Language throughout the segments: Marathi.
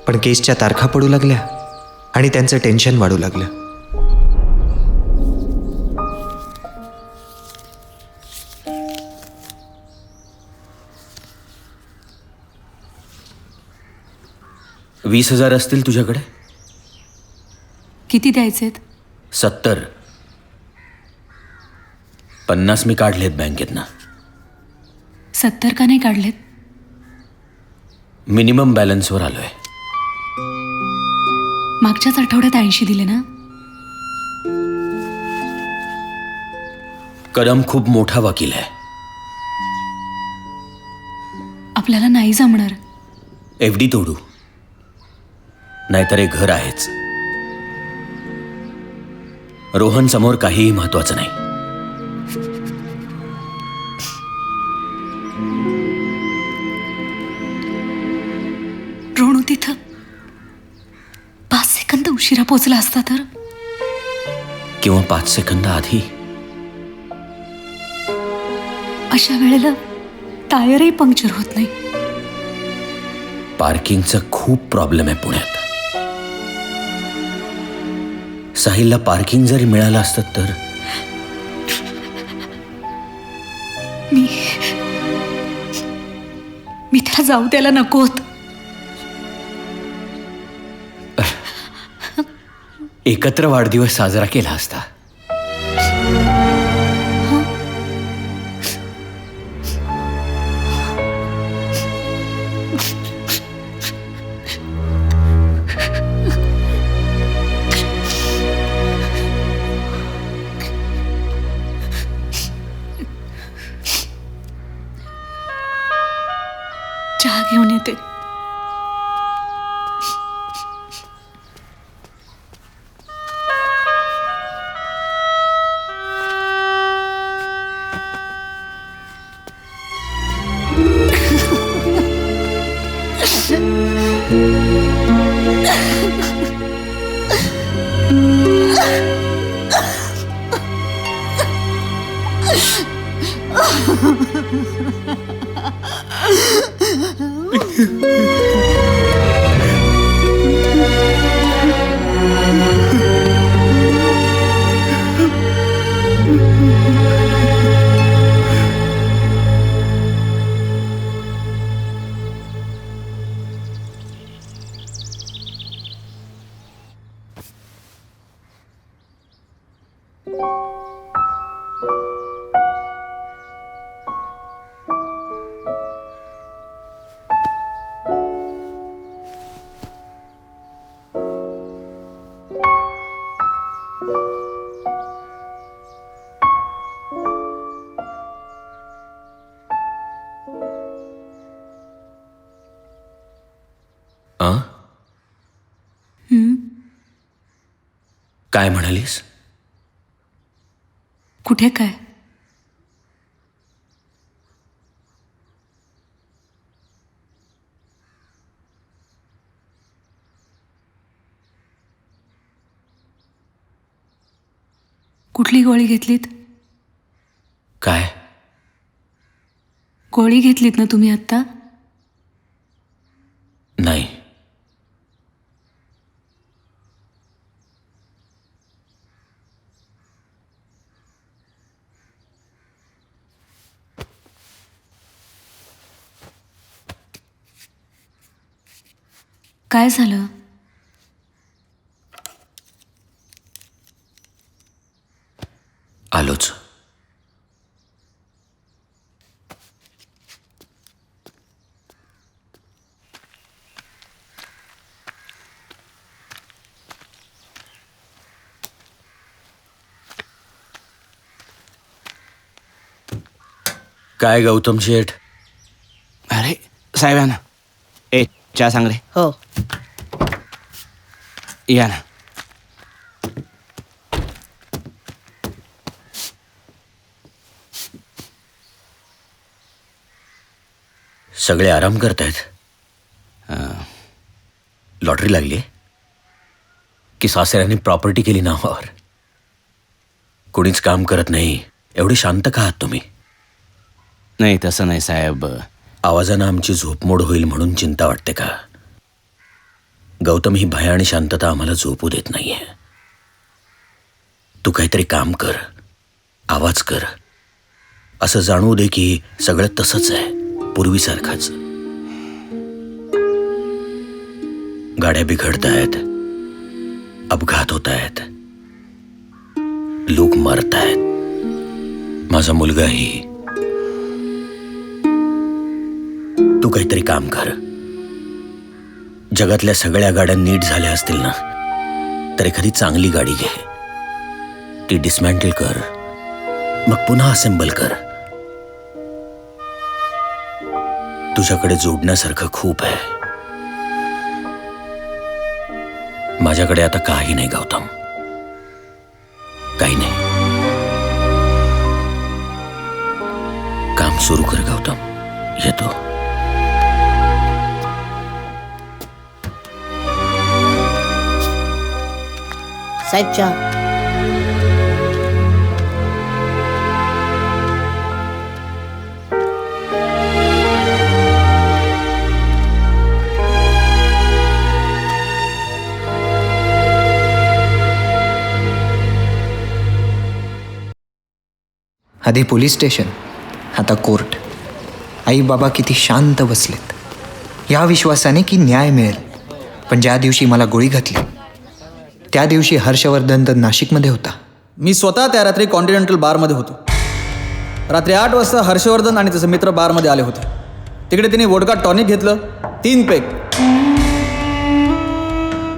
पण केसच्या तारखा पडू लागल्या आणि त्यांचं टेन्शन वाढू लागलं. $20,000 असतील तुझ्याकडे? किती द्यायचेत? 70. 50 मी काढलेत बँकेतनं. 70 का नाही काढलेत? मिनिमम बॅलन्सवर आलोय. मागच्याच आठवड्यात 80 दिले ना? कदम खूप मोठा वकील आहे. आपल्याला नाही जमणार. FD तोडू, नाहीतर एक घर आहेच. रोहन समोर काहीही महत्वाचं नाही. रोणू तिथं 5 सेकंद उशिरा पोचला असता तर? किंवा 5 सेकंद आधी. अशा वेळेला टायरही पंक्चर होत नाही. पार्किंगचा खूप प्रॉब्लेम आहे पुण्यात. साहिलला पार्किंग जरी मिळालं असतं तर. मी त्याला जाऊ द्यायला नको होत. एकत्र वाढदिवस साजरा केला असता. चहा घेऊन येते. काय म्हणालीस? कुठे काय? कुठली गोळी घेतलीत? काय? गोळी घेतलीत ना तुम्ही आत्ता? नाही. काय झालं? आलोच. काय गौतम शेठ? अरे साहेब या ना. ए चहा सांग रे. हो. या ना. सगळे आराम करतायत. लॉटरी लागली की सासऱ्याने प्रॉपर्टी केली नावावर? कोणीच काम करत नाही. एवढे शांत का आहात तुम्ही? नाही तसं नाही साहेब. आवाजानं आमची झोपमोड होईल म्हणून चिंता वाटते का? गौतम, ही भय आणि शांतता आम्हाला झोपू देत नाहीये. तू काहीतरी काम कर, आवाज कर, असं जाणवू दे की सगळं तसंच आहे, पूर्वीसारखंच. गाड्या बिघडतायत, अपघात होत आहेत, लोक मरतायत, माझा मुलगाही. तू काहीतरी काम कर. जगातल्या सगळ्या गाड्या नीट झाल्या असतील ना, तर एखादी चांगली गाडी घे, ती डिस्मॅन्टल कर, मग पुन्हा असेंबल कर. तुझ्याकडे जोडण्यासारखं खूप आहे. माझ्याकडे आता काही नाही गौतम, काही नाही. काम सुरू कर गौतम, येतो. साहेब चहा. आधी पोलीस स्टेशन, आता कोर्ट. आई बाबा किती शांत बसलेत, या विश्वासाने की न्याय मिळेल. पण ज्या दिवशी मला गोळी घातली त्या दिवशी हर्षवर्धन तर नाशिकमध्ये होता. मी स्वतः त्या रात्री कॉन्टिनेंटल बारमध्ये होतो. रात्री 8 वाजता हर्षवर्धन आणि त्याचे मित्र बारमध्ये आले होते. तिकडे त्यांनी वोडका टॉनिक घेतलं, 3 पेग.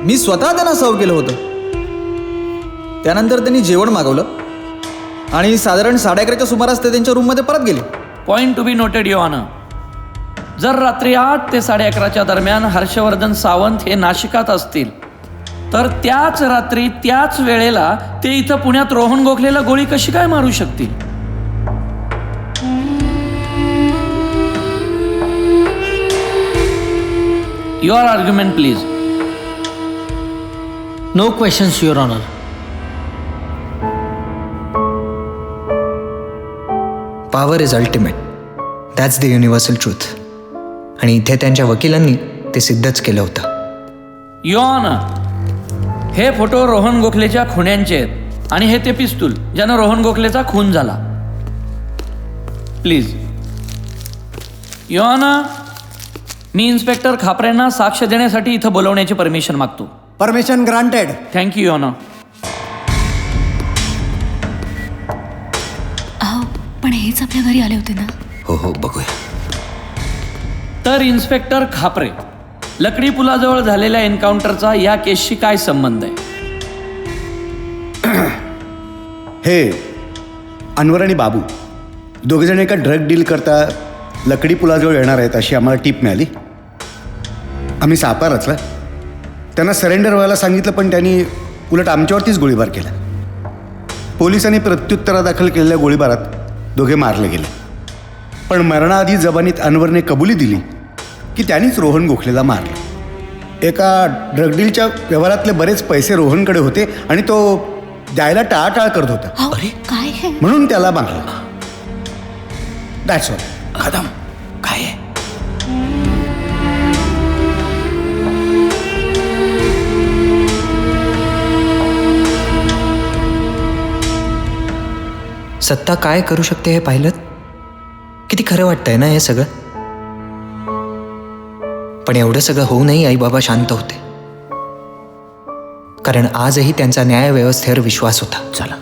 मी स्वतः त्यांना सर्व केलं होतं. त्यानंतर त्यांनी जेवण मागवलं आणि साधारण 11:30च्या सुमारास ते त्यांच्या रूममध्ये परत गेले. Point to be noted your honour. जर रात्री 8 ते 11:30च्या दरम्यान हर्षवर्धन सावंत हे नाशिकात असतील, तर त्याच रात्री त्याच वेळेला ते इथं पुण्यात रोहन गोखलेला गोळी कशी काय मारू शकतील? Your argument please. No questions your honour. Power is ultimate, that's the universal truth. आणि इथे त्यांच्या वकिलांनी ते सिद्धच केलं होतं. युअर ऑनर, हे फोटो रोहन गोखलेच्या खुन्यांचे आहेत आणि हे ते पिस्तूल ज्यानं रोहन गोखलेचा खून झाला. प्लीज. युअर ऑनर, मी इन्स्पेक्टर खापरेंना साक्ष देण्यासाठी इथं बोलवण्याची परमिशन मागतो. Permission granted. Thank you your honour. अहो पण हेच आपल्या घरी आले होते ना? हो हो, बघूया. तर इन्स्पेक्टर खापरे, लकडी पुलाजवळ झालेल्या एन्काउंटरचा या केसशी काय संबंध आहे? हे अनवर आणि बाबू दोघेजण एका ड्रग डील करता लकडी पुलाजवळ येणार आहेत अशी आम्हाला टीप मिळाली. आम्ही सापळा रचला, त्यांना सरेंडर व्हायला सांगितलं, पण त्यांनी उलट आमच्यावरतीच गोळीबार केला. पोलिसांनी प्रत्युत्तरादाखल केलेल्या गोळीबारात दोघे मारले गेले. पण मरणाआधी जबानीत अनवरने कबुली दिली की त्यांनीच रोहन गोखलेला मारलं. एका ड्रग डीलच्या व्यवहारातले बरेच पैसे रोहनकडे होते आणि तो द्यायला टाळाटाळ करत होता, अहो, काय हे? म्हणून त्याला मारलं. That's all. कदम काय आहे? सत्ता काय करू शकते हे पाहिलं? किती खरं वाटतंय ना हे सगळं. पण एवढं सगळं होऊनही आई बाबा शांत होते, कारण आजही त्यांचा न्याय व्यवस्थेवर विश्वास होता. चला.